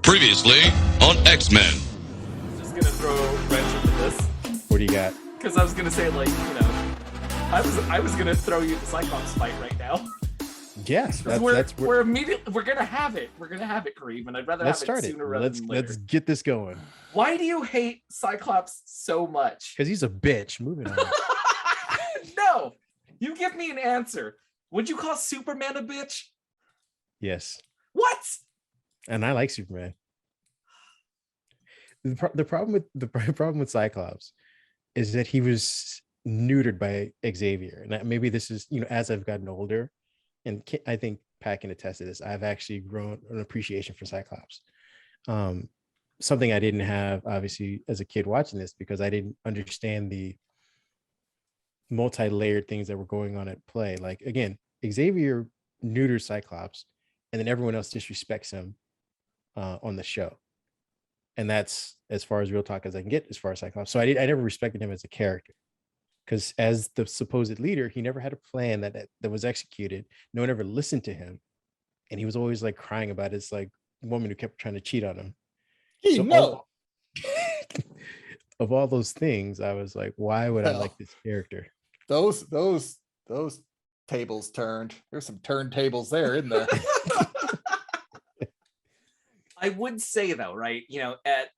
Previously on X-Men. Just gonna throw a wrench into this. What do you got? Because I was gonna say, like, I was gonna throw you the Cyclops fight right now. Yes, We're immediately we're gonna have it. We're gonna have it, Kareem, and I'd rather have it sooner rather than later. Let's get this going. Why do you hate Cyclops so much? Because he's a bitch. Moving on. No, you give me an answer. Would you call Superman a bitch? Yes. What? And I like Superman. The problem with Cyclops is that he was neutered by Xavier, and maybe this is, as I've gotten older, and I think Pat can attest to this, I've actually grown an appreciation for Cyclops. Something I didn't have obviously as a kid watching this, because I didn't understand the multi-layered things that were going on at play. Like, again, Xavier neuters Cyclops, and then everyone else disrespects him on the show. And that's as far as real talk as I can get as far as Cyclops. So I never respected him as a character, because as the supposed leader, he never had a plan that was executed. No one ever listened to him, and he was always like crying about his like woman who kept trying to cheat on him. Of all those things, I was like, why would I like this character? Those tables turned. There's some turntables there, isn't there? I would say though, right?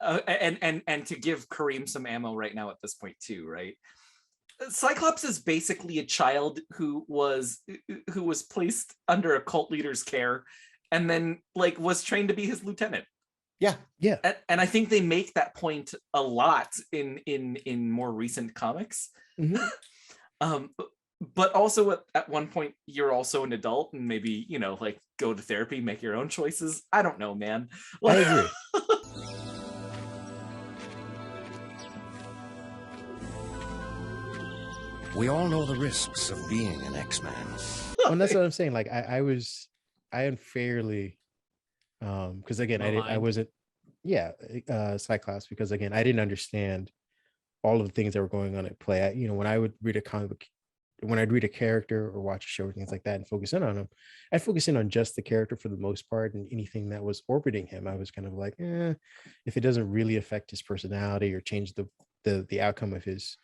And to give Kareem some ammo right now at this point too, right? Cyclops is basically a child who was placed under a cult leader's care, and then like was trained to be his lieutenant. Yeah. And I think they make that point a lot in more recent comics. Mm-hmm. But also at one point you're also an adult, and maybe like go to therapy, make your own choices. I don't know, man. I agree. We all know the risks of being an X-Man. Well, that's what I'm saying. Like I unfairly, because again, I wasn't, Cyclops, because again, I didn't understand all of the things that were going on at play. When I would read a comic book, when I'd read a character or watch a show or things like that and focus in on him, I'd focus in on just the character for the most part, and anything that was orbiting him, I was kind of like, if it doesn't really affect his personality or change the outcome of his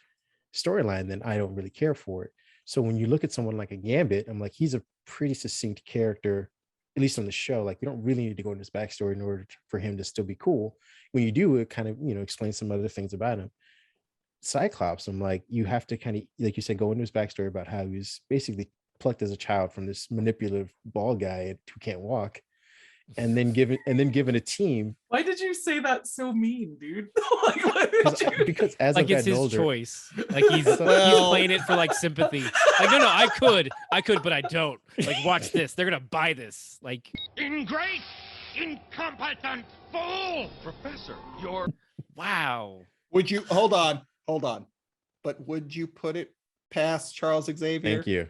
storyline, then I don't really care for it. So when you look at someone like a Gambit, I'm like, he's a pretty succinct character, at least on the show. Like, you don't really need to go into his backstory in order for him to still be cool. When you do, it kind of explains some other things about him. Cyclops, I'm like, you have to kind of, like you said, go into his backstory about how he was basically plucked as a child from this manipulative bald guy who can't walk, and then given a team. Why did you say that so mean, dude? Because as like, I've it's gotten his older, choice. Like he's playing it for like sympathy. Like, no, I could, but I don't. Like, watch this. They're gonna buy this. Like, Ingrate, incompetent fool, Professor. You're wow. Would you hold on? But would you put it past Charles Xavier? Thank you.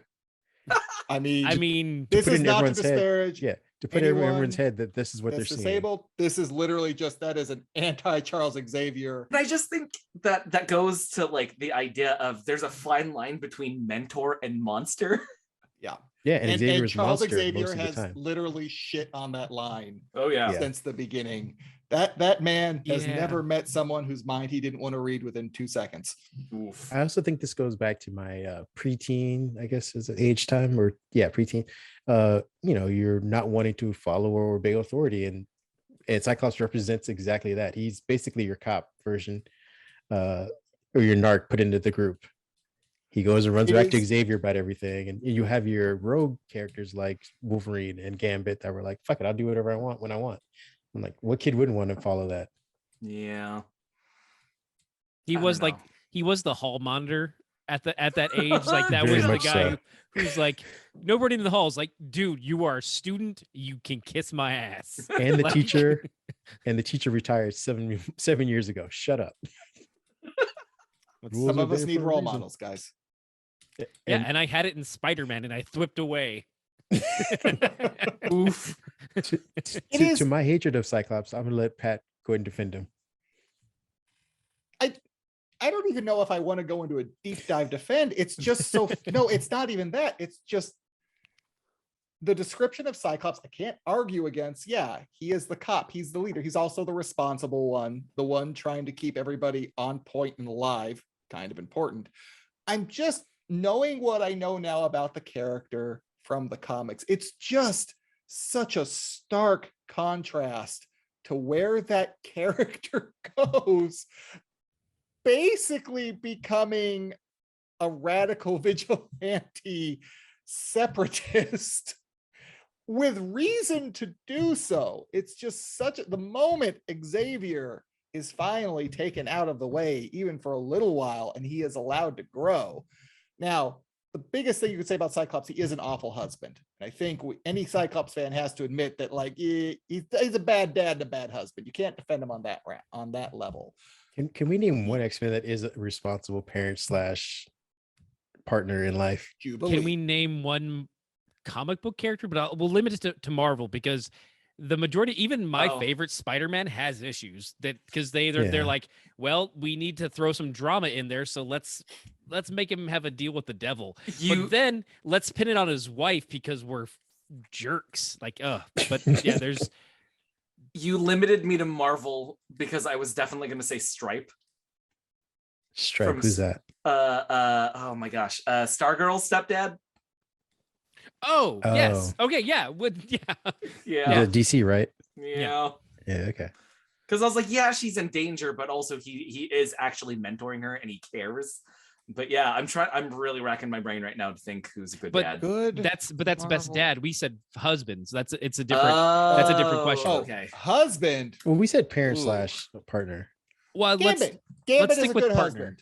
I mean, to this put is in not to everyone's head. disparage. Yeah, to put anyone everyone's head that this is what they're that's seeing. disabled. This is literally just that is an anti-Charles Xavier. And I just think that goes to like the idea of there's a fine line between mentor and monster. Yeah, and Xavier is Charles monster Xavier most of has the time. literally shit on that line. Oh yeah. Since the beginning. That man has never met someone whose mind he didn't want to read within 2 seconds. Oof. I also think this goes back to my preteen, I guess, is it age time, or preteen. You're not wanting to follow or obey authority, and Cyclops represents exactly that. He's basically your cop version, or your narc put into the group. He goes and runs back to Xavier about everything, and you have your rogue characters like Wolverine and Gambit that were like, "Fuck it, I'll do whatever I want when I want." I'm like, what kid wouldn't want to follow that? Yeah. He was the hall monitor at that age. Like, that was the guy who's like, nobody in the hall is like, dude, you are a student, you can kiss my ass. And the teacher retired seven years ago. Shut up. Some of us need role models, guys. And I had it in Spider-Man, and I thwipped away. Oof. To my hatred of Cyclops, I'm gonna let Pat go ahead and defend him. I don't even know if I want to go into a deep dive defend. It's just so no, it's not even that. It's just the description of Cyclops, I can't argue against. Yeah, he is the cop. He's the leader. He's also the responsible one, the one trying to keep everybody on point and alive. Kind of important. I'm just knowing what I know now about the character from the comics. It's just such a stark contrast to where that character goes, basically becoming a radical vigilante separatist with reason to do so. It's just the moment Xavier is finally taken out of the way, even for a little while, and he is allowed to grow. Now, the biggest thing you could say about Cyclops, he is an awful husband. And I think any Cyclops fan has to admit that, like, he's a bad dad and a bad husband. You can't defend him on that level. Can we name one X-Men that is a responsible parent / partner in life? Jubilee. Can we name one comic book character? But we'll limit it to Marvel, because the majority, even my favorite Spider-Man, has issues because they're like, well, we need to throw some drama in there, so let's make him have a deal with the devil. But then let's pin it on his wife because we're jerks. Like, but yeah, there's. You limited me to Marvel because I was definitely going to say Stripe. Stripe, who's that? Oh my gosh, Stargirl's stepdad. Oh yes, okay, yeah, Yeah, DC, right? Yeah, okay. Because I was like, yeah, she's in danger, but also he is actually mentoring her and he cares. But yeah, I'm really racking my brain right now to think who's a good dad. That's best dad. We said husband, so that's a different question. Okay, husband. Well, we said parent / partner. Well, Gambit let's is stick a with good partner. husband.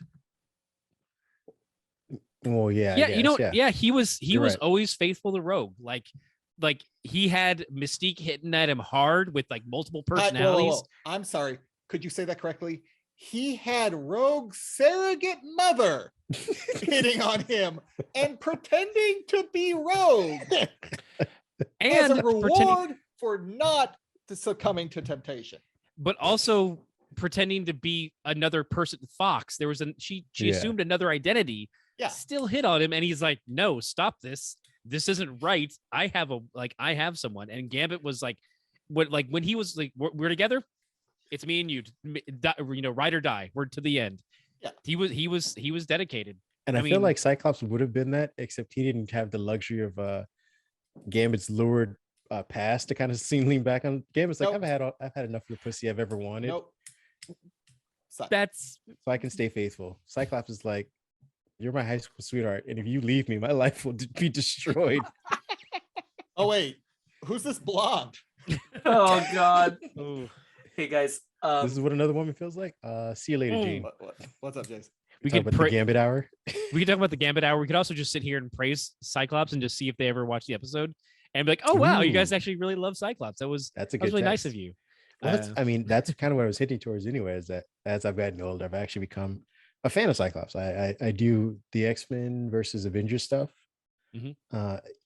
Well, yeah, he was always faithful to Rogue. Like he had Mystique hitting at him hard with like multiple personalities. Whoa. I'm sorry. Could you say that correctly? He had Rogue's surrogate mother hitting on him and pretending to be Rogue and as a reward for not succumbing to temptation. But also pretending to be another person. Fox, there was she assumed another identity. Yeah, still hit on him, and he's like, "No, stop this. This isn't right. I have someone." And Gambit was like, when he was like, "We're together. It's me and you. Ride or die. We're to the end." Yeah, he was dedicated. And I feel like Cyclops would have been that, except he didn't have the luxury of Gambit's lurid past to kind of lean back on. Gambit's like, I've had enough of the pussy I've ever wanted. Nope. So I can stay faithful. Cyclops is like, you're my high school sweetheart, and if you leave me, my life will be destroyed. Oh wait, who's this blonde? Oh God. Hey guys, this is what another woman feels like. See you later, Gene. What's up, Jason? We could talk about the Gambit hour. We could talk about the Gambit hour. We could also just sit here and praise Cyclops and just see if they ever watch the episode and be like, "Oh wow, you guys actually really love Cyclops. That was really nice of you." Well, that's kind of what I was hitting towards anyway, is that as I've gotten older, I've actually become a fan of Cyclops. I do the X-Men versus Avengers stuff.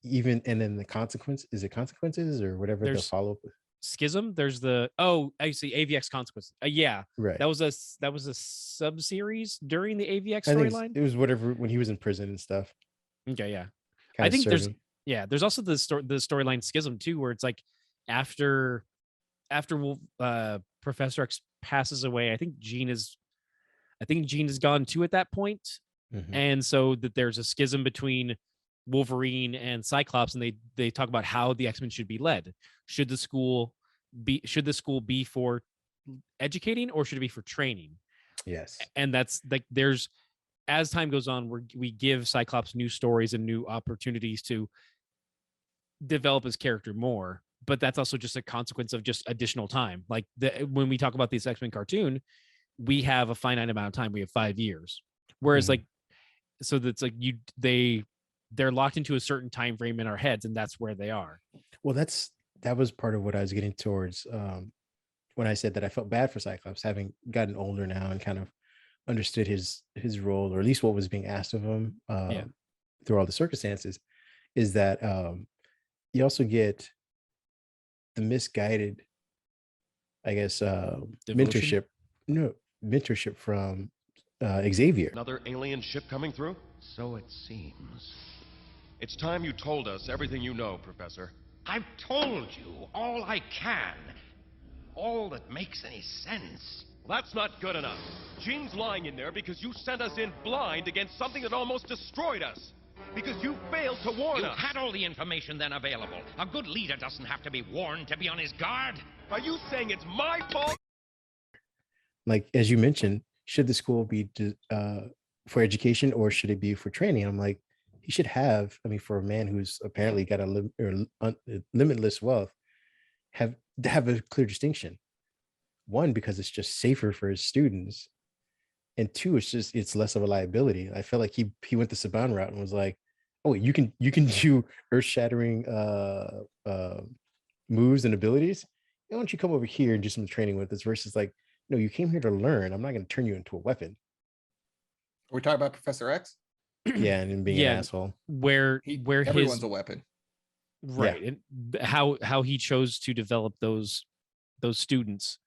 Even, and then the consequences or whatever they'll follow up with. Schism. There's I see AVX consequences. Yeah, right. That was a sub series during the AVX storyline. It was whatever when he was in prison and stuff. Okay, yeah. I think there's also the storyline Schism too, where it's like after Professor X passes away, I think Jean is gone too at that point. And so that there's a schism between Wolverine and Cyclops, and they talk about how the X-Men should be led. Should the school be for educating, or should it be for training? Yes. And that's like, there's, as time goes on, we give Cyclops new stories and new opportunities to develop his character more, but that's also just a consequence of just additional time. Like when we talk about this X-Men cartoon, we have a finite amount of time. We have 5 years, whereas so that's like they're locked into a certain time frame in our heads, and that's where they are. Well, that was part of what I was getting towards when I said that I felt bad for Cyclops, having gotten older now and kind of understood his role, or at least what was being asked of him through all the circumstances, is that you also get the misguided, I guess, mentorship from Xavier. Another alien ship coming through? So it seems. It's time you told us everything you know, Professor. I've told you all I can. All that makes any sense. Well, that's not good enough. Gene's lying in there because you sent us in blind against something that almost destroyed us. Because you failed to warn You us. had all the information then available. A good leader doesn't have to be warned to be on his guard. Are you saying it's my fault? Like, as you mentioned, should the school be for education or should it be for training? I'm like, he should have, I mean, for a man who's apparently got a limitless wealth, have a clear distinction. One, because it's just safer for his students. And two, it's less of a liability. I felt like he went the Saban route and was like, oh, you can do earth-shattering moves and abilities. Why don't you come over here and do some training with us versus like, no, you came here to learn. I'm not going to turn you into a weapon. Are we talking about Professor X? Yeah, and then being an asshole. Where everyone's a weapon. Right. Yeah. And how he chose to develop those students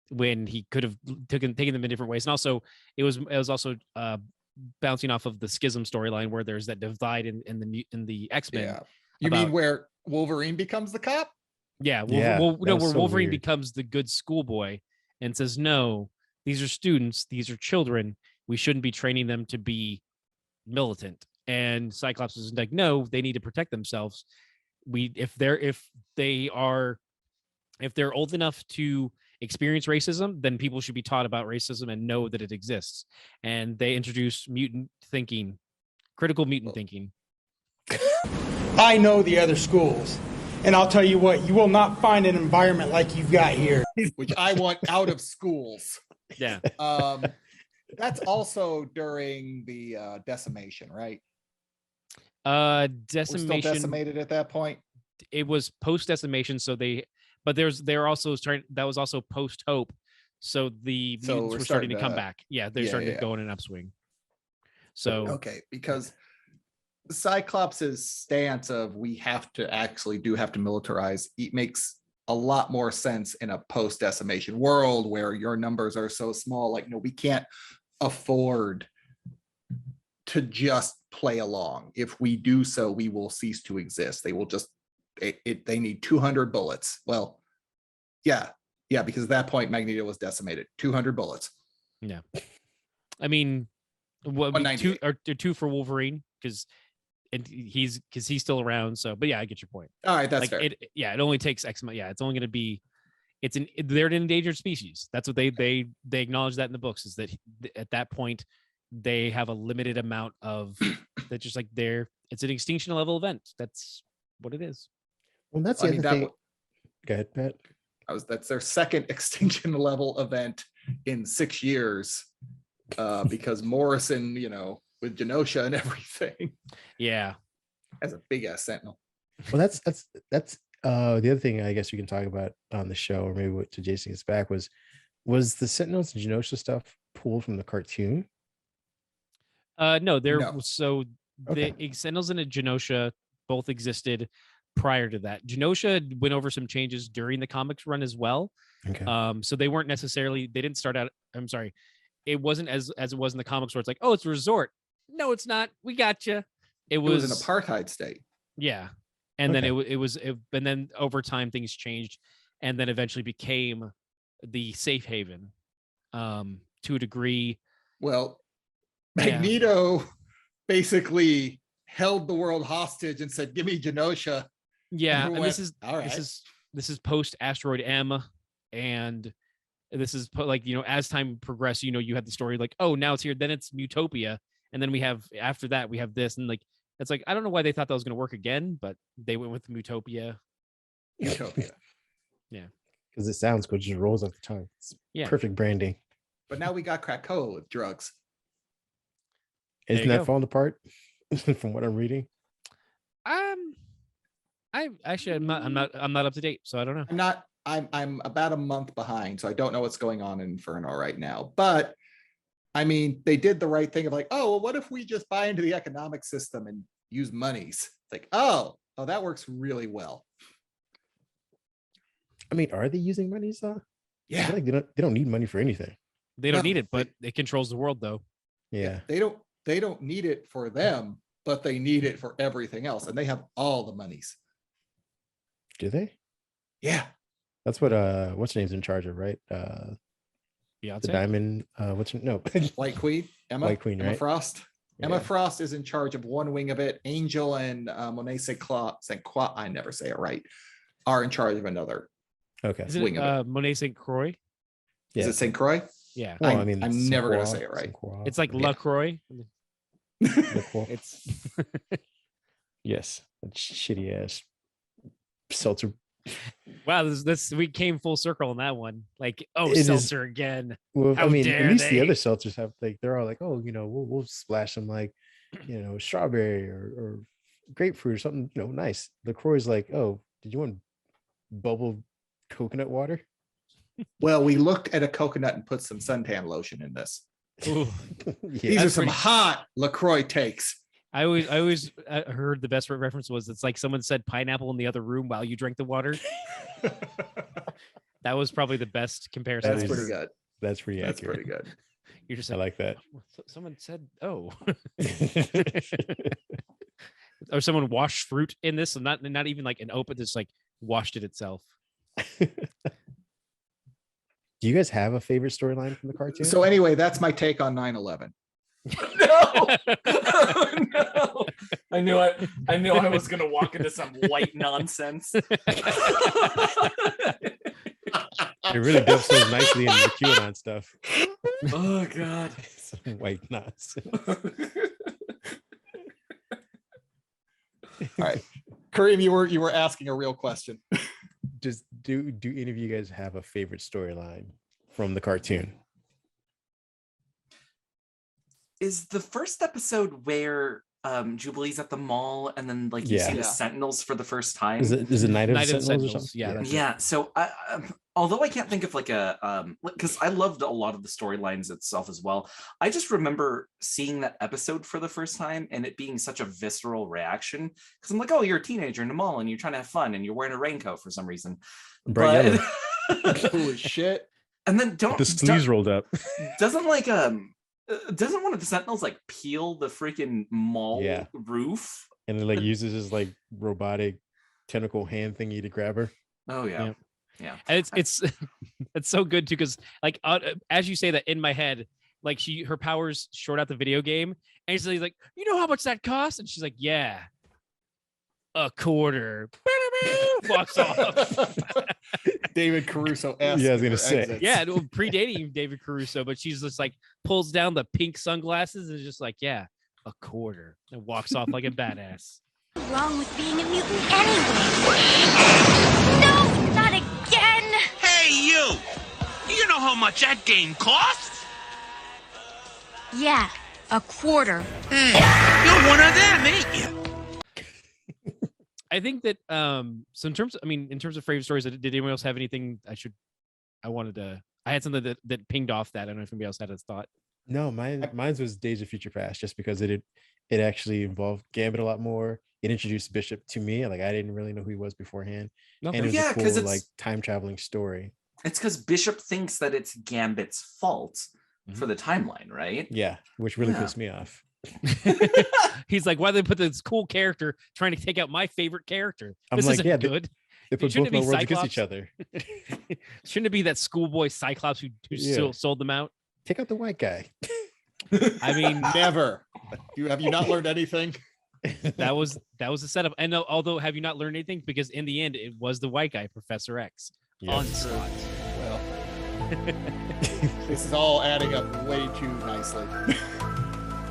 when he could have taken them in different ways. And also it was also bouncing off of the Schism storyline where there's that divide in the X-Men. Yeah. You mean where Wolverine becomes the cop? Yeah. Yeah, Where so Wolverine weird. becomes the good schoolboy and says, no, these are students, these are children. We shouldn't be training them to be militant. And Cyclops is like, no, they need to protect themselves. If they're old enough to experience racism, then people should be taught about racism and know that it exists. And they introduce critical mutant thinking. I know the other schools, and I'll tell you what, you will not find an environment like you've got here. Which I want out of schools. Yeah. That's also during the decimation, right? Decimation. We're still decimated at that point. It was post decimation, so they're also starting. That was also post Hope, so the mutants were starting to come back. Yeah, they're starting to go in an upswing. So okay, because Cyclops's stance of we have to militarize, it makes a lot more sense in a post decimation world where your numbers are so small. Like, no, we can't afford to just play along. If we do so, we will cease to exist. They will just they need 200 bullets. Well, yeah, because at that point Magneto was decimated. 200 bullets. Yeah, I mean, what two for Wolverine because he's still around. So, but yeah, I get your point. All right, that's like fair. It only takes X amount. Yeah, it's only going to be. They're an endangered species. That's what they acknowledge that in the books is that at that point they have a limited amount of that. Just like it's an extinction level event. That's what it is. Well, that's the other thing. Go ahead, Pat. That's their second extinction level event in 6 years, because Morrison, with Genosha and everything. Yeah, as a big ass Sentinel. Well, that's the other thing I guess we can talk about on the show, or maybe what to Jason gets back was the Sentinels and Genosha stuff pulled from the cartoon? No. Okay. The Sentinels and Genosha both existed prior to that. Genosha went over some changes during the comics run as well. Okay. So they weren't necessarily, they didn't start out, I'm sorry, it wasn't as it was in the comics where it's like, oh, it's a resort. No, it's not. We got you. It was an apartheid state. Yeah. And then and then over time things changed and then eventually became the safe haven to a degree. Well, Magneto basically held the world hostage and said, give me Genosha. Yeah. And went, this is post Asteroid M. And this is as time progressed, you had the story like, oh, now it's here. Then it's Mutopia. And then after that, we have this. And it's like, I don't know why they thought that was going to work again, but they went with Mutopia. Utopia. Yeah. Because it sounds good. Just rolls off the tongue. It's perfect branding. But now we got Krakoa with drugs. Isn't that falling apart from what I'm reading? I'm not up to date, so I don't know. I'm about a month behind, so I don't know what's going on in Inferno right now. But I mean, they did the right thing of like, oh, well, what if we just buy into the economic system and use monies? It's like, oh, that works really well. I mean, are they using monies though? Yeah, I feel like they don't need money for anything. They don't need it, but it controls the world though. Yeah. They don't need it for them, but they need it for everything else, and they have all the monies. Do they? Yeah. That's what what's her name's in charge of, right? Beyonce? The diamond, White Queen, Emma. White Queen, Emma right? Frost. Yeah. Emma Frost is in charge of one wing of it. Angel and Monet St. Croix, I never say it right, are in charge of another. Okay. Is it wing of it. Monet St. Croix? Yeah. Is it St. Croix? Yeah. Well, I'm never gonna say it right. It's like LaCroix. It's yes, that shitty ass seltzer. Wow, this we came full circle on that one. Like, It seltzer again. Well, How I mean, dare at least the they? other seltzers have they're all like, oh, we'll splash them like, strawberry or grapefruit or something, nice. LaCroix is like, oh, did you want bubble coconut water? Well, we looked at a coconut and put some suntan lotion in this. Ooh. These are some hot LaCroix takes. I always heard the best reference was it's like someone said pineapple in the other room while you drank the water. That was probably the best comparison. That's pretty good. That's pretty That's accurate. pretty good. You're just I like that. Someone said, oh. Or someone washed fruit in this, and not even like an open, just like washed it itself. Do you guys have a favorite storyline from the cartoon? So anyway, that's my take on 9/11. No. No. I knew I was gonna walk into some white nonsense. It really dovetails nicely into the QAnon stuff. Oh God. Some white nonsense. All right, Kareem, you were asking a real question. Just do any of you guys have a favorite storyline from the cartoon? Is the first episode where Jubilee's at the mall and then like you see the Sentinels for the first time? Is it Night of the Sentinels or something? Yeah. Yeah. So although I can't think of like because I loved a lot of the storylines itself as well. I just remember seeing that episode for the first time and it being such a visceral reaction because I'm like, oh, you're a teenager in a mall and you're trying to have fun and you're wearing a raincoat for some reason. Bright yellow. Holy shit. And then The sleeves rolled up. doesn't one of the Sentinels like peel the freaking mall roof? And it like uses his like robotic tentacle hand thingy to grab her. Oh yeah. And it's it's so good too because like as you say that in my head, like her powers short out the video game, and he's like, you know how much that costs? And she's like, yeah, a quarter. Walks off. David Caruso. Yeah, I was gonna say. Yeah, predating David Caruso, but she's just like pulls down the pink sunglasses and is just like, yeah, a quarter, and walks off like a badass. What's wrong with being a mutant anyway? No, not again! Hey, you! You know how much that game costs? Yeah, a quarter. You're one of them, ain't you? I think that so in terms of favorite stories, did anyone else have anything I had something that pinged off that. I don't know if anybody else had a thought. No, mine was Days of Future Past, just because it actually involved Gambit a lot more. It introduced Bishop to me. Like I didn't really know who he was beforehand. And it was a cool like time traveling story. It's because Bishop thinks that it's Gambit's fault for the timeline, right? Yeah, which really pissed me off. He's like, why did they put this cool character trying to take out my favorite character? This I'm like, isn't good. They put both my worlds against each other. Shouldn't it be that schoolboy Cyclops who still sold them out? Take out the white guy. I mean, never. Have you not learned anything? That was the setup. And although have you not learned anything? Because in the end, it was the white guy, Professor X. Onslaught. Well, this is all adding up way too nicely.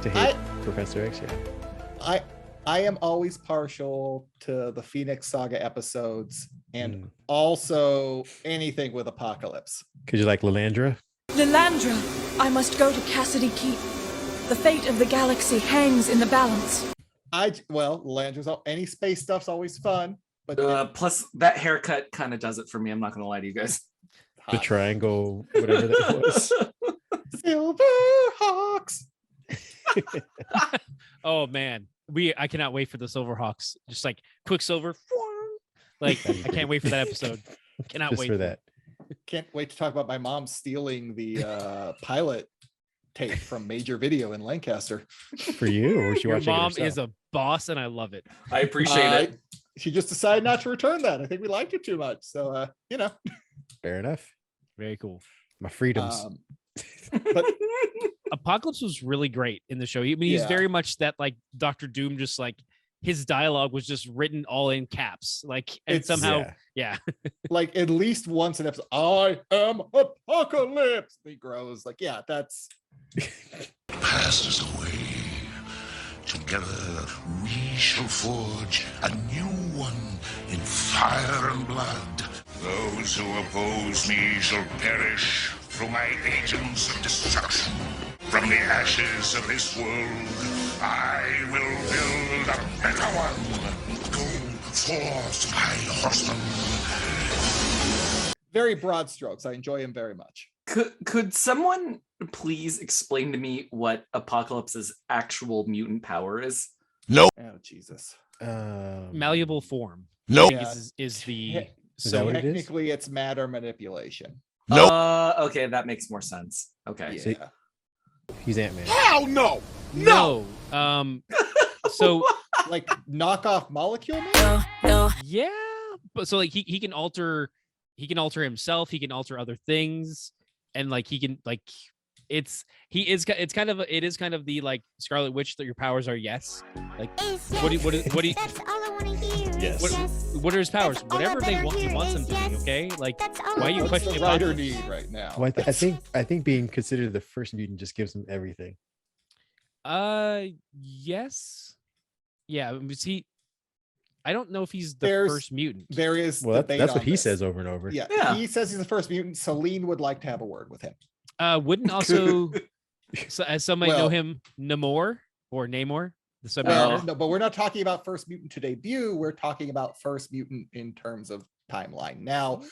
To hate Professor X, I am always partial to the Phoenix Saga episodes and also anything with Apocalypse. Because you like Lilandra? Lilandra, I must go to Cassidy Keep. The fate of the galaxy hangs in the balance. Lilandra's any space stuff's always fun, but plus that haircut kind of does it for me. I'm not gonna lie to you guys. The triangle, whatever that was. Silverhawks. Oh man, I cannot wait for the Silverhawks. Just like Quicksilver, like I can't wait for that episode. Cannot Just wait for that. Can't wait to talk about my mom stealing the pilot tape from Major Video in Lancaster. For you, or was she Your watching mom it herself? is a boss, and I love it. I appreciate it. She just decided not to return that. I think we liked it too much. So, Fair enough. Very cool. My freedoms. But Apocalypse was really great in the show. I mean, he's very much that like Dr. Doom, just like his dialogue was just written all in caps. Like, and somehow, like at least once an episode, I am Apocalypse. He grows like, that's Passes away. Together we shall forge a new one in fire and blood. Those who oppose me shall perish through my agents of destruction. From the ashes of this world, I will build a better one. Go forth, my horsemen. Very broad strokes. I enjoy him very much. Could someone please explain to me what Apocalypse's actual mutant power is? No. Oh, Jesus. Malleable form. No. Is the So technically it's matter manipulation. No. Okay, that makes more sense. Okay. Yeah. So he's Ant-Man. Hell no. No. So like knockoff Molecule Man? No. Yeah, but so like he can alter himself, he can alter other things, and like he can like it is kind of the like Scarlet Witch that your powers are yes. Like what do you That's all I want to hear. Yes. what are his powers? Whatever he wants them to be, okay? Like why are you What's questioning the writer Apocalypse? need right now? Well, I think being considered the first mutant just gives him everything. Yes. Yeah, see, I don't know if he's the There's- first mutent. There is Well, debate that's what on he this. says over and over. Yeah, he says he's the first mutant. Celine would like to have a word with him. Wouldn't also, so, as some might know Well- him, Namor or Namor, the submariner. Well, no, but we're not talking about first mutant to debut. We're talking about first mutant in terms of timeline. Now,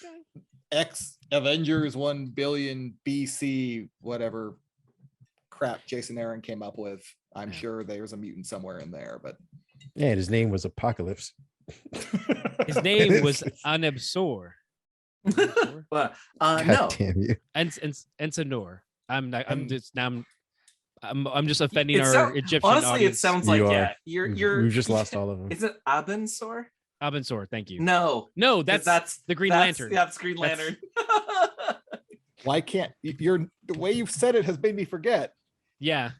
X Avengers 1 billion BC, whatever crap Jason Aaron came up with. I'm sure there's a mutant somewhere in there, but Yeah, and his name was Apocalypse. His name was Anabsor. But God no. damn you. And Senor. I'm just offending It our sound- Egyptian honestly, audience. it sounds like You are. you're We've just lost all of them. Is it Abensor? Abensor, thank you. No, that's the Green Lantern. Yeah, it's Green That's- Lantern. why can't the way you've said it has made me forget? Yeah.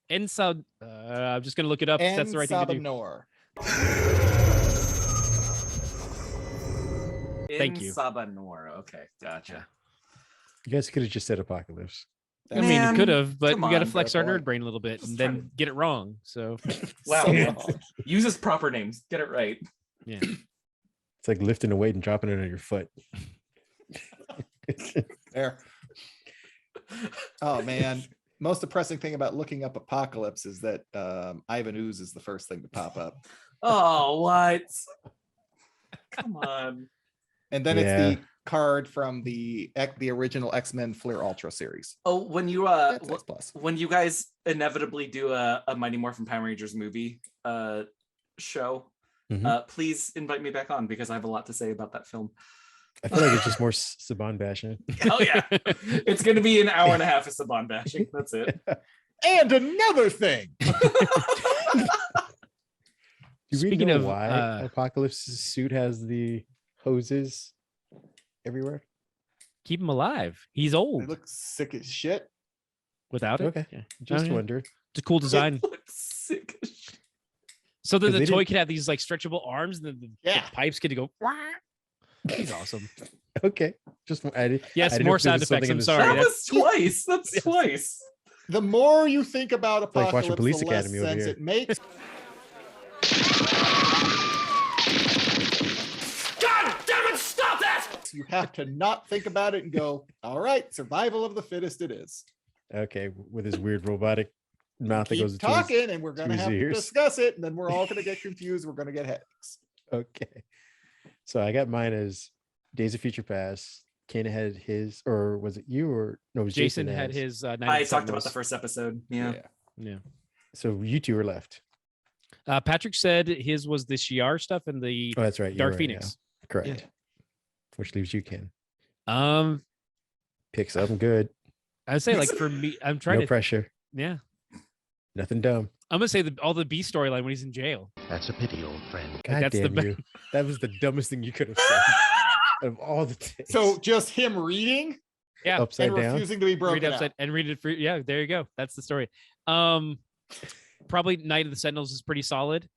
Inside, I'm just gonna look it up. If that's the right thing to do. Sabanor. Thank you. Sabanor. Okay, gotcha. You guys could have just said Apocalypse. I mean, Man, it could have, but come we got to on, flex our fair nerd point. brain a little bit Just and trying then get it wrong. So, Wow, So man. wrong. Use his proper names. Get it right. yeah. It's like lifting a weight and dropping it on your foot. There. Oh man. Most depressing thing about looking up Apocalypse is that Ivan Ooze is the first thing to pop up. Oh, what? Come on. And then Yeah. it's the card from the original X-Men Flair Ultra series. Oh, when you That's X plus. when you guys inevitably do a Mighty Morphin Power Rangers movie show, Mhm. please invite me back on because I have a lot to say about that film. I feel like it's just more Saban bashing. Oh yeah, it's gonna be an hour and a half of Saban bashing. That's it. And another thing. Do we Speaking know of, why Apocalypse's suit has the hoses everywhere? Keep him alive. He's They old look sick as shit. without it. Okay, Yeah. just yeah. wonder. It's a cool design. Looks sick as shit. So that 'Cause the they toy didn't- could have these like stretchable arms and then the Yeah. pipes get to go. Wah. He's awesome. Okay, just I did. Yes, I didn't know more if there sound was something effects. in I'm the sorry. That script. was twice. That's twice. The more you think about like watching Apocalypse, Police the less Academy over sense here. it makes. God damn it, stop that! You have to not think about it and go, all right, survival of the fittest it is. Okay, with his weird robotic mouth that Keep goes between his- talking and we're going to his have to ears. discuss it. And then we're all going to get confused. We're going to get headaches. Okay, so I got mine as Days of Future Past. Ken had his, or was it you, or no? It was Jason Jason had has. his. I 90 talked about Sentinels. the first episode. Yeah. Yeah. So you two are left. Patrick said his was the Shi'ar stuff and the Oh, that's right. you're Dark right, Phoenix. yeah. Correct. Which leaves you, Ken. Um, Pick something good. I would say like for me, I'm trying No to pressure. Yeah. Nothing dumb. I'm gonna say all the B storyline when he's in jail. That's a pity, old friend. God that's damn the you. That was the dumbest thing you could have said. Of all the things. So just him reading Yeah. Upside and down. refusing to be broken Read upside out. and read it for yeah, there you go. That's the story. Probably Night of the Sentinels is pretty solid.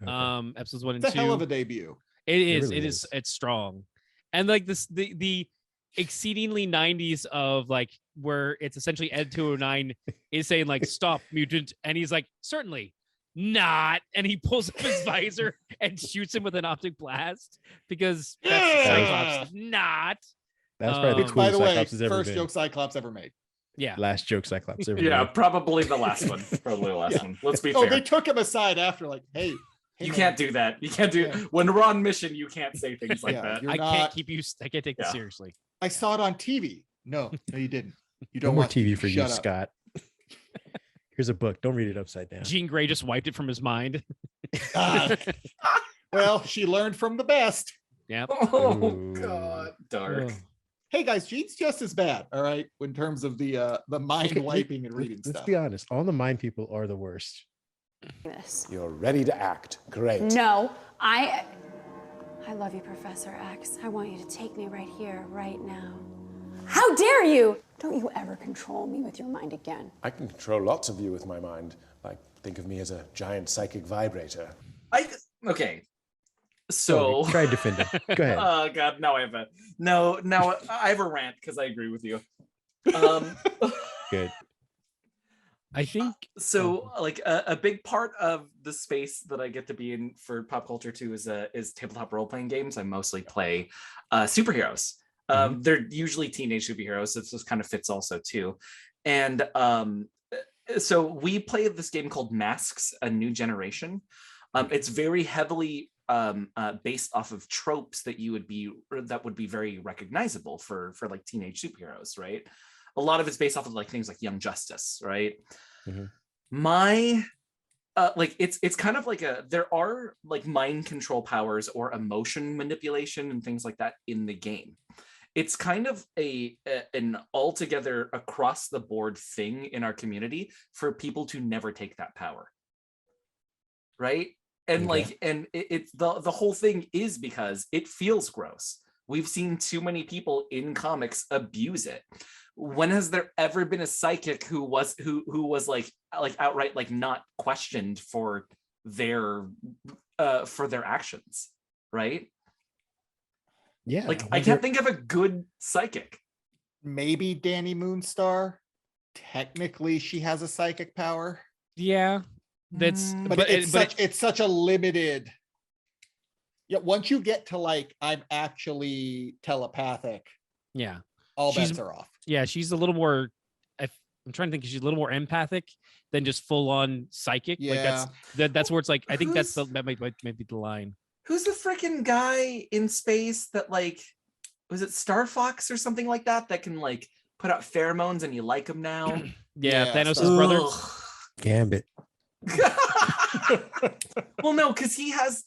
Okay. Episodes 1 and It's 2. a hell of a debut. It really is. is. It's strong. And like this, the exceedingly 90s of like where it's essentially Ed 209 is saying like stop mutant, and he's like certainly not, and he pulls up his visor and shoots him with an optic blast because that's Cyclops not. That's probably the Which, by coolest the way, Cyclops has ever first been. joke Cyclops ever made. Yeah. Last joke Cyclops ever Yeah, made. probably the last one. Probably the last Yeah. one. Let's be Oh, fair. they took him aside after, like, hey, You man, can't do that. You can't do Yeah. when we're on mission. You can't say things like Yeah, that. you're I not- can't take this Yeah. seriously. I saw it on TV. No, you didn't. You No don't more watch TV for you, Shut up. Scott. Here's a book. Don't read it upside down. Jean Grey just wiped it from his mind. Ah. Well, she learned from the best. Yeah. Oh Ooh. God, dark. Oh. Hey guys, Jean's just as bad. All right, in terms of the mind Okay, wiping and reading Let's stuff. be honest. All the mind people are the worst. This. You're ready to act. Great. No, I love you, Professor X. I want you to take me right here, right now. How dare you! Don't you ever control me with your mind again. I can control lots of you with my mind. Like, think of me as a giant psychic vibrator. Okay. So Try defending. Go ahead. Oh God, now I have a rant because I agree with you. Good. I think So like a big part of the space that I get to be in for pop culture too is tabletop role-playing games. I mostly play superheroes. They're usually teenage superheroes, so this kind of fits also too. And so we play this game called Masks: A New Generation. It's very heavily based off of tropes that would be very recognizable for like teenage superheroes, right? A lot of it's based off of like things like Young Justice, right? Mhm. My like it's kind of like there are like mind control powers or emotion manipulation and things like that in the game. It's kind of an altogether across the board thing in our community for people to never take that power, right? And like, and it's the whole thing is because it feels gross. We've seen too many people in comics abuse it. When has there ever been a psychic who was like outright like not questioned for their actions, right? Yeah. Like I can't think of a good psychic. Maybe Danny Moonstar. Technically, she has a psychic power. Yeah. That's but it's such a limited. Yeah, once you get to like I'm actually telepathic, yeah, all bets are off. Yeah, she's a little more. I'm trying to think. She's a little more empathic than just full on psychic. Yeah, like that's where it's like I think that might be the line. Who's the freaking guy in space that like was it Star Fox or something like that can like put out pheromones and you like him now? Yeah, Thanos' brother. Gambit. Well, no, because he has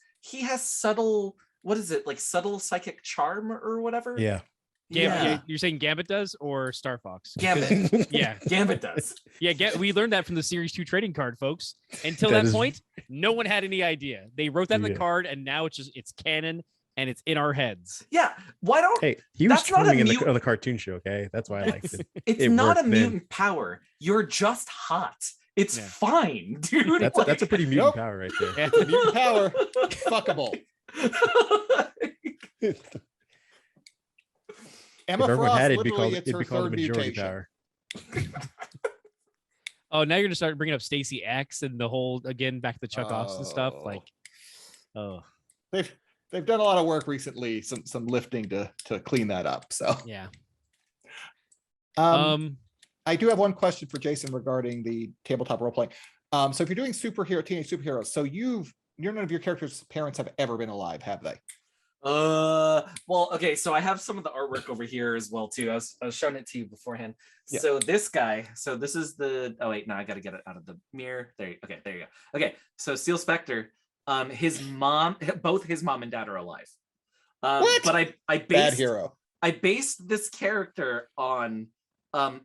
subtle, what is it, like subtle psychic charm or whatever? Yeah. Yeah. You're saying Gambit does or Star Fox? Gambit. Yeah. Gambit does. Yeah, we learned that from the Series 2 trading card, folks. Until that point, no one had any idea. They wrote that in the card, and now it's canon, and it's in our heads. Yeah. Why don't... Hey, he was charming in the cartoon show, okay? That's why I liked it. It's not a mutant power. You're just hot. It's fine, dude. That's a pretty mutant power right there. Yeah. Mutant power, fuckable. Emma if everyone Frost, had it, literally, it'd be called a majority power. Oh, now you're gonna start bringing up Stacey X and the whole again back to Chuck Offs and stuff. Like, they've done a lot of work recently, some lifting to clean that up. So yeah. I do have one question for Jason regarding the tabletop role playing. So if you're doing teenage superheroes, so none of your characters' parents have ever been alive, have they? Well, okay, so I have some of the artwork over here as well too. I was showing it to you beforehand. Yeah. So this guy, so this is the, oh wait, no, I gotta get it out of the mirror. There you go. Okay, so Steel Specter, both his mom and dad are alive. What? But I based Bad hero. I based this character on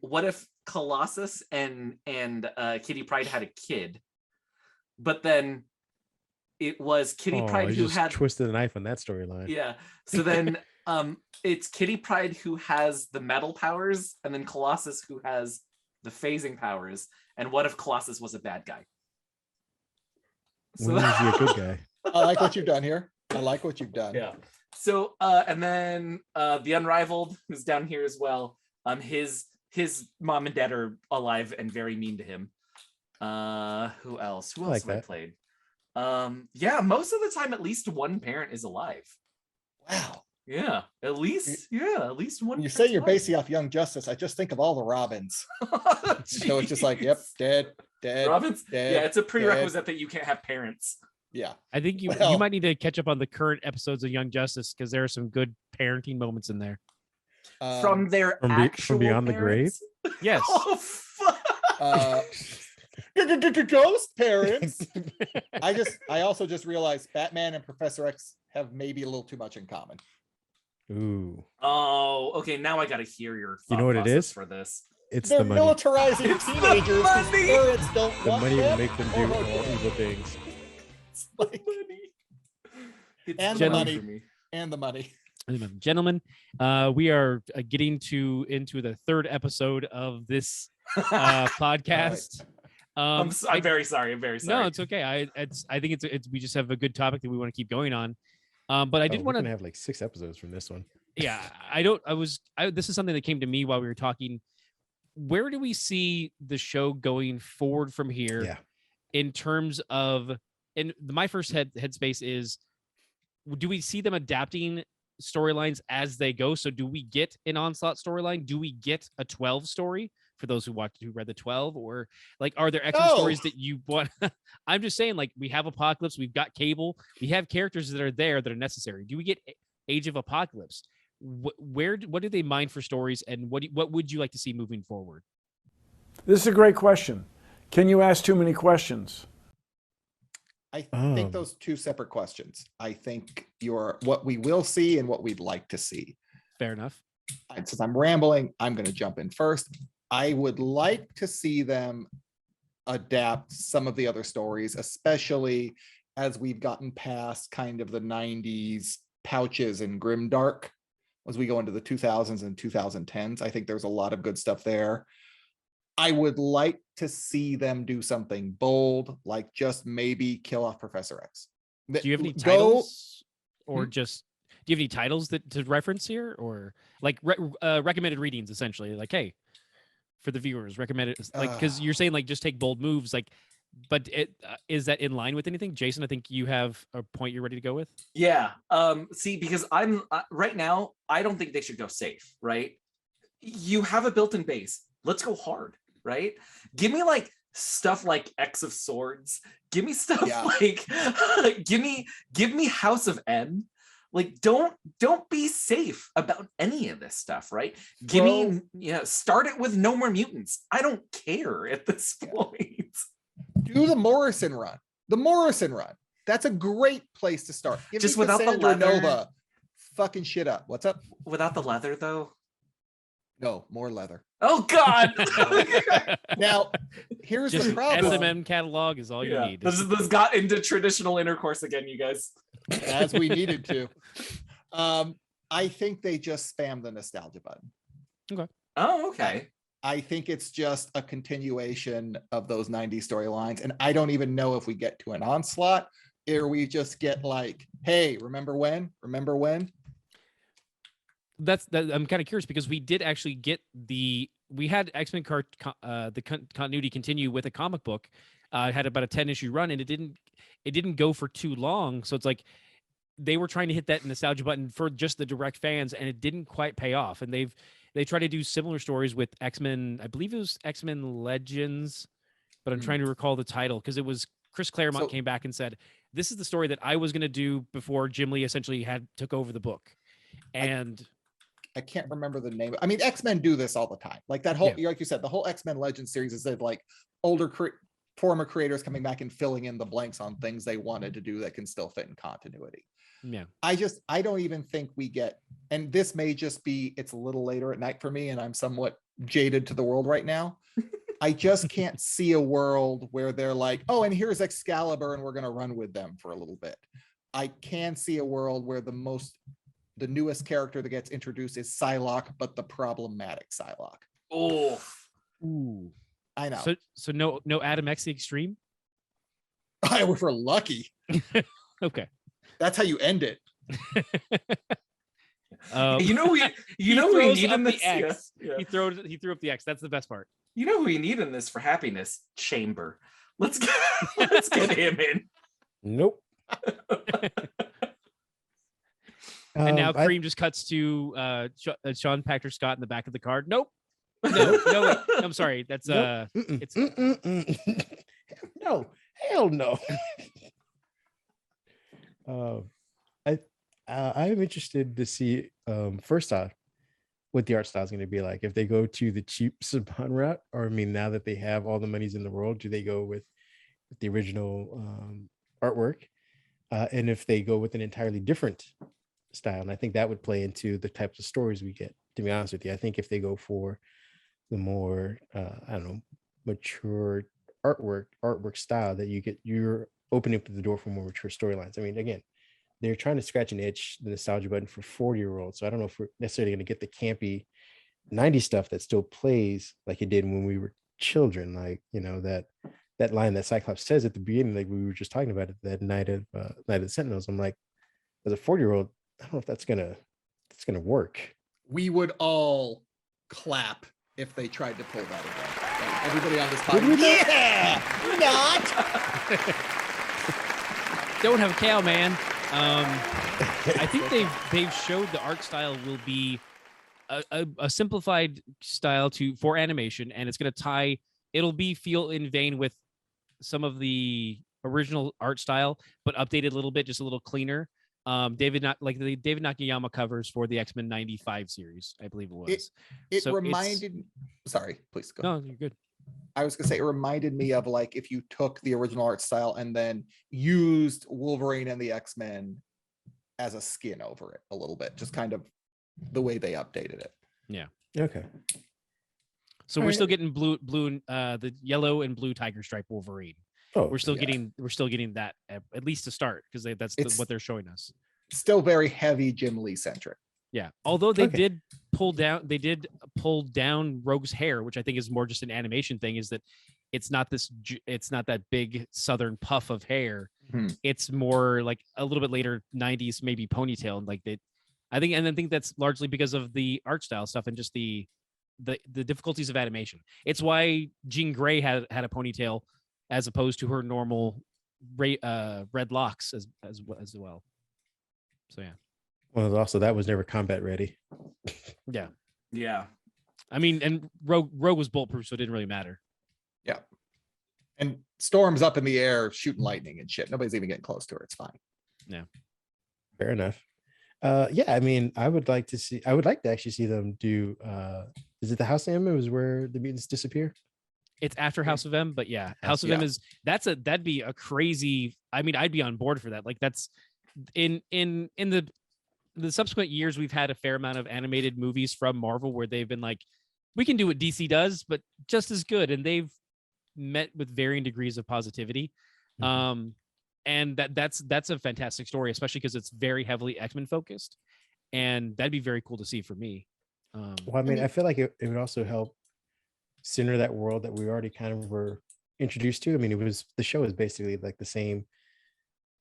what if Colossus and Kitty Pryde had a kid, but then it was Kitty Pryde who had twisted the knife on that storyline. Yeah. So then it's Kitty Pryde who has the metal powers, and then Colossus who has the phasing powers. And what if Colossus was a bad guy? When is he a good guy? I like what you've done here. I like what you've done. Yeah. So and then the Unrivaled, who's down here as well. His mom and dad are alive and very mean to him. Who else? Who else have I played? Yeah, most of the time at least one parent is alive. Wow. Yeah, at least one. When you say you're basing off Young Justice, I just think of all the Robins. So it's just like, yep, dead. Robins. Dead, yeah, it's a prerequisite that you can't have parents. Yeah, I think you might need to catch up on the current episodes of Young Justice because there are some good parenting moments in there. From their actual from beyond parents? the grave. Yes. Oh fuck. Ghost parents. I also just realized Batman and Professor X have maybe a little too much in common. Ooh. Oh, okay. Now I gotta hear your. You know what it is for this? They're the money. militarizing teenagers because parents don't The want money will them. make them do all evil things. And the money. And the money. Gentlemen, we are getting into the third episode of this podcast. I'm very sorry. I'm very sorry. No, it's okay. I think it's we just have a good topic that we want to keep going on. But I did want to have like 6 episodes from this one. Yeah, this is something that came to me while we were talking. Where do we see the show going forward from here? Yeah. In terms of, and my first headspace is, do we see them adapting storylines as they go? So do we get an Onslaught storyline? Do we get a 12 story for those who read the 12, or like, are there extra stories that you want? I'm just saying, like, we have Apocalypse, we've got Cable, we have characters that are there that are necessary. Do we get Age of Apocalypse? What do they mind for stories, and what would you like to see moving forward? This is a great question. Can you ask too many questions? I think those two separate questions. I think what we will see and what we'd like to see. Fair enough. Since I'm rambling, I'm going to jump in first. I would like to see them adapt some of the other stories, especially as we've gotten past kind of the 90s pouches and grimdark. As we go into the 2000s and 2010s, I think there's a lot of good stuff there. I would like to see them do something bold, like just maybe kill off Professor X. Do you have any titles, or just do you have any titles to reference here, or like recommended readings, essentially? Like, hey, for the viewers, recommended, like, because you're saying like just take bold moves, like. But is that in line with anything? Jason, I think you have a point you're ready to go with. Yeah. See, because I'm right now, I don't think they should go safe, right? You have a built-in base. Let's go hard, right? Give me like stuff like X of Swords. Give me stuff like give me House of M. Like, don't be safe about any of this stuff, right? Give me start it with No More Mutants. I don't care at this point. Do the Morrison run. The Morrison run. That's a great place to start. Give just me without Cassandra the leather. Nova fucking shit up. What's up? Without the leather, though? No, more leather. Oh, God. Now, here's just the problem. SMM catalog is all you need. This got into traditional intercourse again, you guys. As we needed to. I think they just spam the nostalgia button. Okay. Oh, okay. I think it's just a continuation of those 90s storylines. And I don't even know if we get to an Onslaught, or we just get like, hey, remember when? Remember when? I'm kind of curious, because we did actually get we had X-Men the continuity continue with a comic book. It had about a 10-issue run, and it didn't go for too long. So it's like they were trying to hit that nostalgia button for just the direct fans, and it didn't quite pay off. And they try to do similar stories with X-Men. I believe it was X-Men Legends, but I'm trying to recall the title, because it was Chris Claremont came back and said, this is the story that I was going to do before Jim Lee essentially took over the book. And I can't remember the name. I mean, X-Men do this all the time. Like that whole, like you said, the whole X-Men Legends series is that like older former creators coming back and filling in the blanks on things they wanted to do that can still fit in continuity. Yeah. I don't even think we get, and this may just be, it's a little later at night for me, and I'm somewhat jaded to the world right now. I just can't see a world where they're like, oh, and here's Excalibur and we're going to run with them for a little bit. I can see a world where the newest character that gets introduced is Psylocke, but the problematic Psylocke. Oh, ooh, I know. So no Adam X the Extreme. I were lucky. Okay, that's how you end it. You know we need in this X. Yeah. He threw up the X. That's the best part. You know who we need in this for happiness? Chamber. Let's get him in. Nope. And now Kareem just cuts to Sean Patrick Scott in the back of the card. Nope. No, wait. I'm sorry. That's it's no, hell no. I'm interested to see first off what the art style is going to be like. If they go to the cheap Saban route, or I mean, now that they have all the monies in the world, do they go with the original artwork? And if they go with an entirely different style, and I think that would play into the types of stories we get, to be honest with you. I think if they go for the more I don't know, mature artwork style, that you're opening up the door for more mature storylines. I mean, again, they're trying to scratch and itch the nostalgia button for 40-year-olds. So I don't know if we're necessarily going to get the campy 90s stuff that still plays like it did when we were children. Like, you know, that line that Cyclops says at the beginning, like we were just talking about it, that night of the Sentinels. I'm like, as a 40-year-old, I don't know if that's gonna work. We would all clap if they tried to pull that again. Like, everybody on this podcast, yeah, not. Don't have a cow, man. I think they've showed the art style will be a simplified style for animation, and it's going to tie. It'll feel in vein with some of the original art style, but updated a little bit, just a little cleaner. David Nakayama covers for the X-Men 95 series, I believe it was. It reminded. Sorry, please go. No, you're good. I was gonna say it reminded me of like if you took the original art style and then used Wolverine and the X-Men as a skin over it a little bit, just kind of the way they updated it. Yeah. Okay. So we're still getting blue, the yellow and blue tiger stripe Wolverine. Oh, we're still getting that at least to start, because that's what they're showing us. Still very heavy Jim Lee centric. Yeah, although they did pull down Rogue's hair, which I think is more just an animation thing. Is that it's not that big southern puff of hair. Mm-hmm. It's more like a little bit later 90s, maybe ponytail. Like I think that's largely because of the art style stuff and just the difficulties of animation. It's why Jean Grey had a ponytail as opposed to her normal red locks as well. So yeah. Well, also that was never combat ready. Yeah. Yeah. I mean, and Rogue was bulletproof, so it didn't really matter. Yeah. And Storm's up in the air shooting lightning and shit. Nobody's even getting close to her. It's fine. Yeah. Fair enough. Yeah, I mean, I would like to actually see them do is it the House of M? It was where the mutants disappear? It's after House of M, but yeah, House of M is that'd be a crazy. I mean, I'd be on board for that. Like that's in the subsequent years, we've had a fair amount of animated movies from Marvel where they've been like, we can do what DC does, but just as good, and they've met with varying degrees of positivity. Mm-hmm. And that's a fantastic story, especially because it's very heavily X-Men focused, and that'd be very cool to see for me. Well, I mean, I feel like it would also help center that world that we already kind of were introduced to. I mean, the show is basically like the same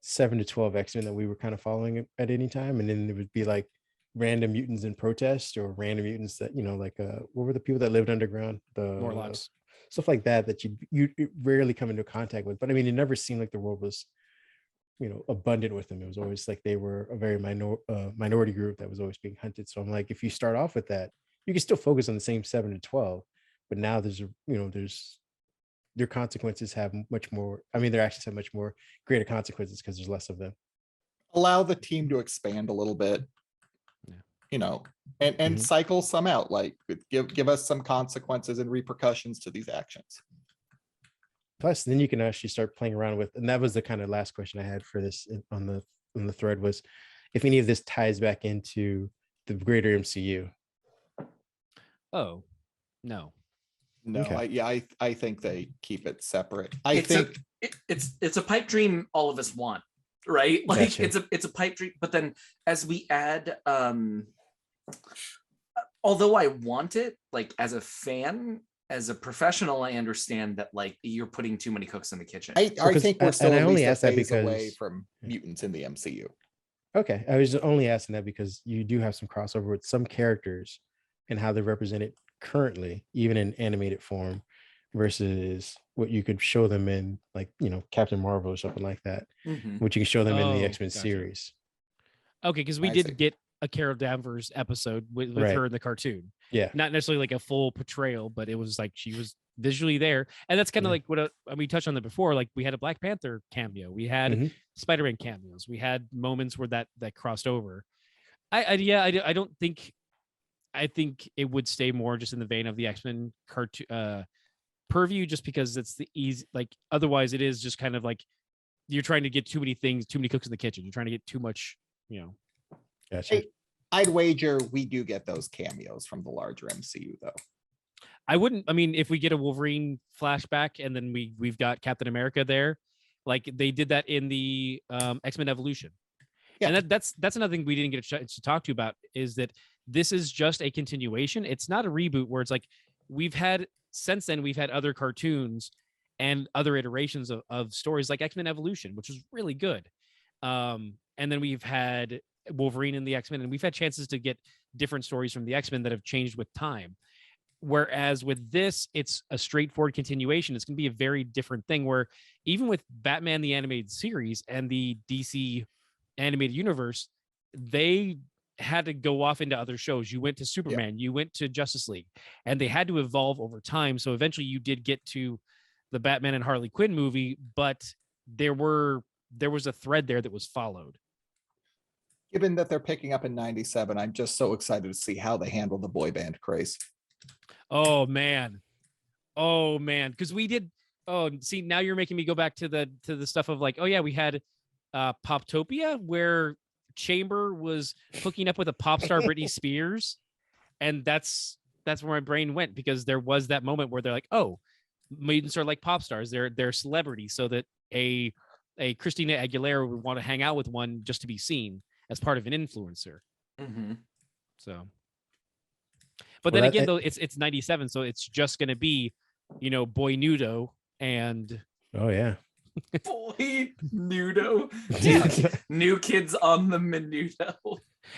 7 to 12 X-Men that we were kind of following at any time, and then it would be like random mutants in protest, or random mutants that, you know, like what were the people that lived underground, the Morlocks, stuff like that you rarely come into contact with. But I mean, it never seemed like the world was, you know, abundant with them. It was always like they were a very minority group that was always being hunted. So I'm like, if you start off with that, you can still focus on the same 7 to 12, but now their consequences have much more. I mean, their actions have much more greater consequences because there's less of them. Allow the team to expand a little bit, you know, and cycle some out. Like give us some consequences and repercussions to these actions. Plus, then you can actually start playing around with, and that was the kind of last question I had for this on the thread, was if any of this ties back into the greater MCU. Oh, No. Okay. I think they keep it separate. It's a pipe dream all of us want, right? Like Gotcha. it's a pipe dream, but then as we add although I want it, like as a fan, as a professional, I understand that like you're putting too many cooks in the kitchen. I think we're still and I at only least a asked that phase away because from mutants in the MCU. okay, I was only asking that because you do have some crossover with some characters and how they're represented currently, even in animated form, versus what you could show them in, like, you know, Captain Marvel or something like that, which you can show them in the X-Men series. Okay, because we did get a Carol Danvers episode with her in the cartoon. Yeah, not necessarily like a full portrayal, but it was like she was visually there, and that's kind of like what we touched on that before. Like we had a Black Panther cameo, we had Spider-Man cameos, we had moments where that crossed over. I don't think. I think it would stay more just in the vein of the X-Men cartoon purview, just because it's the easy. Like otherwise, it is just kind of like you're trying to get too many things, too many cooks in the kitchen. You're trying to get too much, you know. Gotcha. I'd wager we do get those cameos from the larger MCU, though. I wouldn't. I mean, if we get a Wolverine flashback and then we've got Captain America there, like they did that in the X-Men Evolution. Yeah. And that's another thing we didn't get a chance to talk to you about, is that this is just a continuation. It's not a reboot where it's like we've had other cartoons and other iterations of stories like X-Men Evolution, which was really good. And then we've had Wolverine and the X-Men, and we've had chances to get different stories from the X-Men that have changed with time. Whereas with this, it's a straightforward continuation. It's going to be a very different thing, where even with Batman the Animated Series and the DC animated universe, they had to go off into other shows. You went to Superman, you went to Justice League, and they had to evolve over time. So eventually you did get to the Batman and Harley Quinn movie, but there was a thread there that was followed. Given that they're picking up in 97, I'm just so excited to see how they handle the boy band craze. Oh man. Because we did. Oh, see, now you're making me go back to the stuff of like, oh yeah, we had Poptopia, where Chamber was hooking up with a pop star Britney Spears, and that's where my brain went, because there was that moment where they're like, oh, mutants are like pop stars, they're celebrities, so that a Christina Aguilera would want to hang out with one just to be seen as part of an influencer. So, but then again, though, it's 97, so it's just going to be, you know, Boy Nudo and Boy Nudo. Dude, New Kids on the Menudo.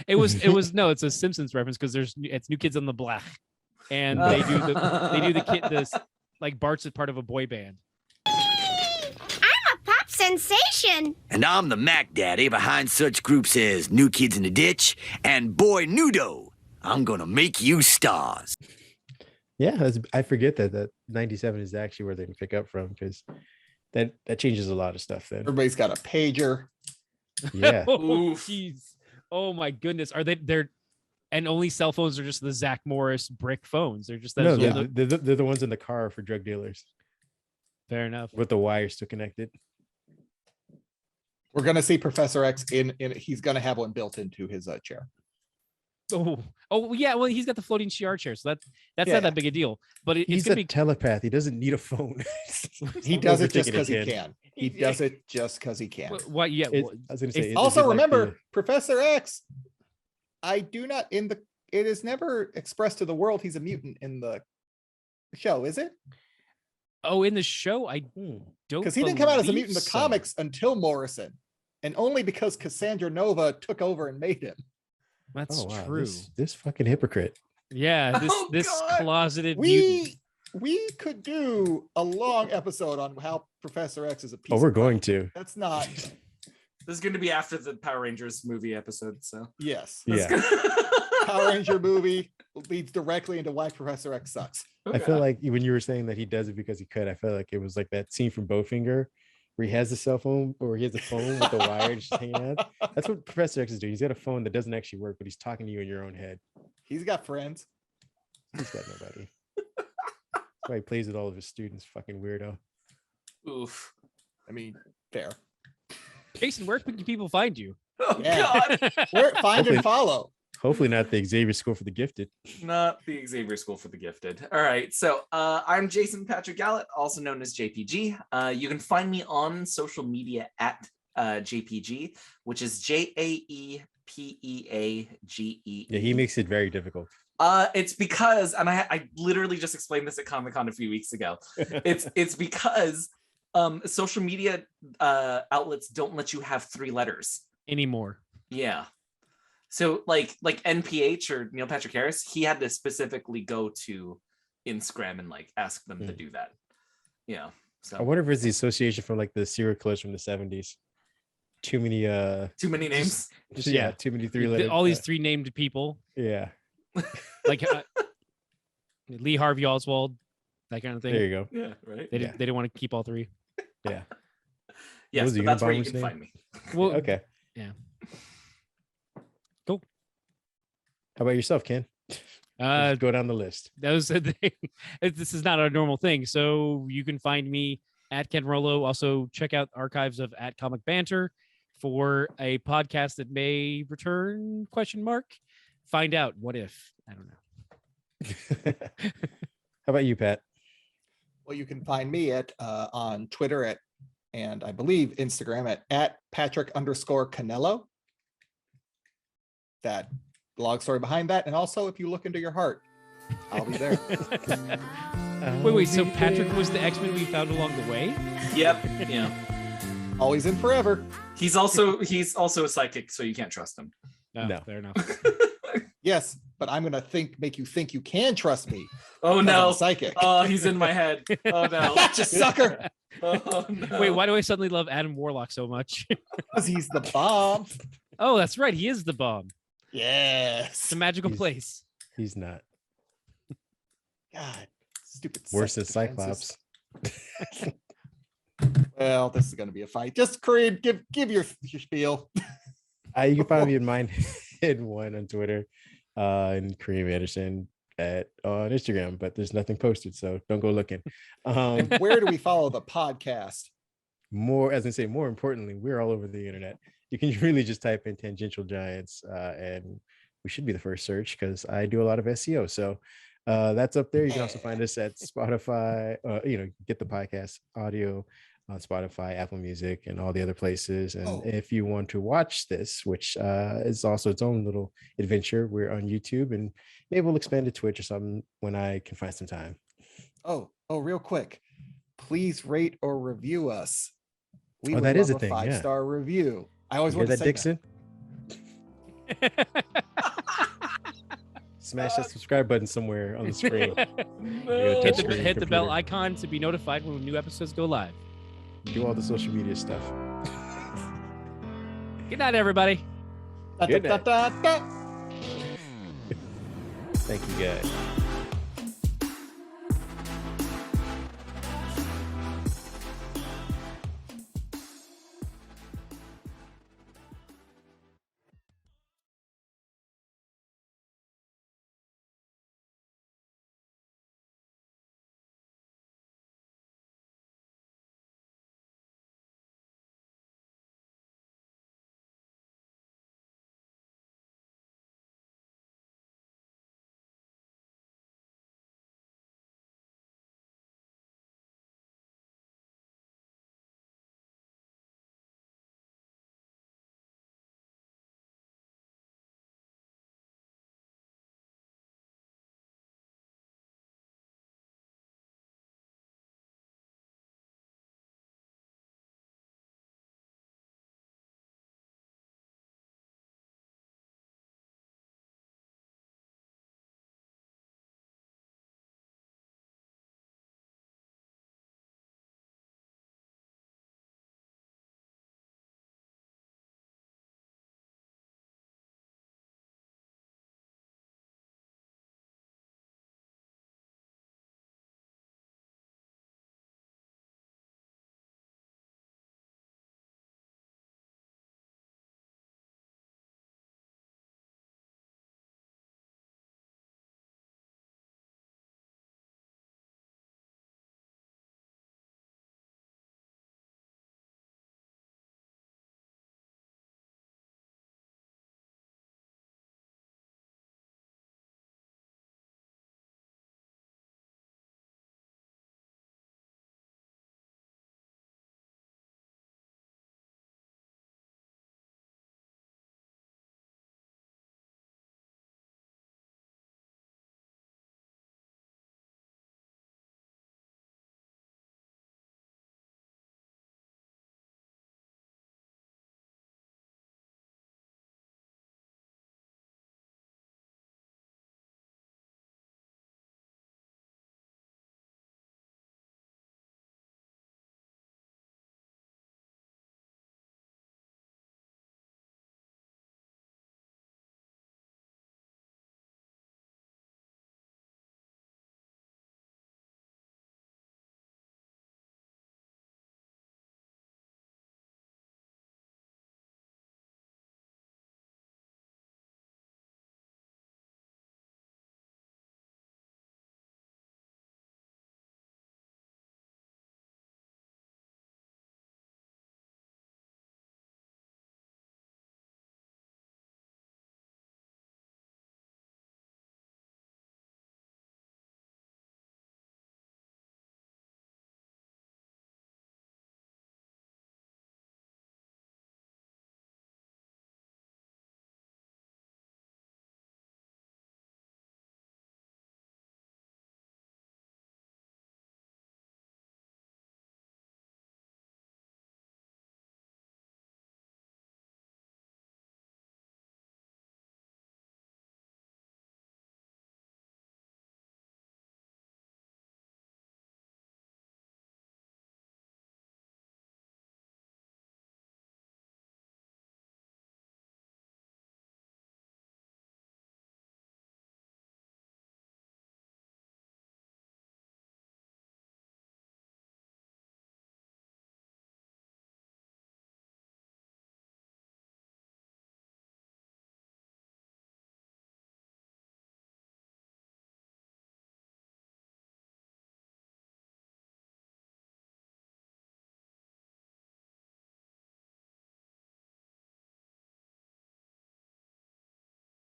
It was no, it's a Simpsons reference, because it's New Kids on the Block, and they do the kid this, like Bart's part of a boy band. I'm a pop sensation. And I'm the Mac Daddy behind such groups as New Kids in the Ditch and Boy Nudo. I'm gonna make you stars. Yeah, I forget that 97 is actually where they can pick up from, because that changes a lot of stuff then. Everybody's got a pager. Yeah. Oh, jeez. Oh my goodness. Are they're and only cell phones are just the Zach Morris brick phones. They're just they're the ones in the car for drug dealers. Fair enough. With the wires still connected. We're gonna see Professor X in he's gonna have one built into his chair. Oh yeah, well, he's got the floating CR chair, so that's not that big a deal. But he's a telepath. He doesn't need a phone. He does it just because he can. He does it just because he can. What? Yeah. I was gonna say. Also, remember, Professor X. It is never expressed to the world he's a mutant in the show, is it? Oh, in the show, I don't. Because he didn't come out as a mutant in the comics until Morrison, and only because Cassandra Nova took over and made him. That's true. This fucking hypocrite. Yeah, this closeted mutant. We could do a long episode on how Professor X is a piece. Oh, we're going to. That's not. This is going to be after the Power Rangers movie episode. So yes, Power Ranger movie leads directly into why Professor X sucks. I feel like when you were saying that he does it because he could, I feel like it was like that scene from Bowfinger where he has a cell phone, or he has a phone with the wire just hanging out. That's what Professor X is doing. He's got a phone that doesn't actually work, but he's talking to you in your own head. He's got friends. He's got nobody. That's why he plays with all of his students. Fucking weirdo. Oof. I mean, fair. Jason, where can people find you? Oh God. Find and follow. Hopefully not the Xavier School for the Gifted. Not the Xavier School for the Gifted. All right. So I'm Jason Patrick Gallett, also known as JPG. You can find me on social media at JPG, which is JAEPEAGE. Yeah, he makes it very difficult. It's because, and I literally just explained this at Comic-Con a few weeks ago. It's because social media outlets don't let you have 3 letters anymore. Yeah. So like NPH or Neil Patrick Harris, he had to specifically go to Instagram and like ask them to do that. Yeah. So I wonder if it's the association from like the serial killers from the 70s. Too many names. Just too many 3-letter. All these 3 named people. Yeah. Like Lee Harvey Oswald, that kind of thing. There you go. Yeah, right. They didn't want to keep all 3. Yeah. Yes, but that's where you can find me. Well, okay. Yeah. Cool. How about yourself, Ken? Let's go down the list. That was the thing. This is not our normal thing. So you can find me at Ken Rollo. Also check out archives of at Comic Banter for a podcast that may return ? Find out. What if? I don't know. How about you, Pat? Well, you can find me at on Twitter and I believe Instagram at Patrick_Canelo. That long story behind that. And also, if you look into your heart, I'll be there. Wait. So Patrick was the X-Men we found along the way? Yep. Yeah. Always and forever. He's also a psychic, so you can't trust him. No. Fair enough. Yes, but I'm gonna make you think you can trust me. Oh no, I'm psychic. Oh, he's in my head. Oh no, gotcha, sucker. Oh, no. Wait, why do I suddenly love Adam Warlock so much? Because he's the bomb. Oh, that's right. He is the bomb. Yes. It's a magical place. He's not. God, stupid. Worse than Cyclops. Well, this is gonna be a fight. Just Kareem, give your spiel. You can find me in Mindhead1 on Twitter, and Kareem Anderson on Instagram, but there's nothing posted, so don't go looking. And where do we follow the podcast? More importantly, we're all over the internet. You can really just type in Tangential Giants, and we should be the first search because I do a lot of SEO. So that's up there. You can also find us at Spotify. Get the podcast audio on Spotify, Apple Music, and all the other places. And if you want to watch this, which is also its own little adventure, we're on YouTube, and maybe we'll expand to Twitch or something when I can find some time. Oh, real quick. Please rate or review us. We would that is a love thing. 5-star review. I always want to say Dixon. Smash that subscribe button somewhere on the screen. Hit the bell icon to be notified when new episodes go live. Do all the social media stuff. Good night, everybody. Good night. Thank you, guys.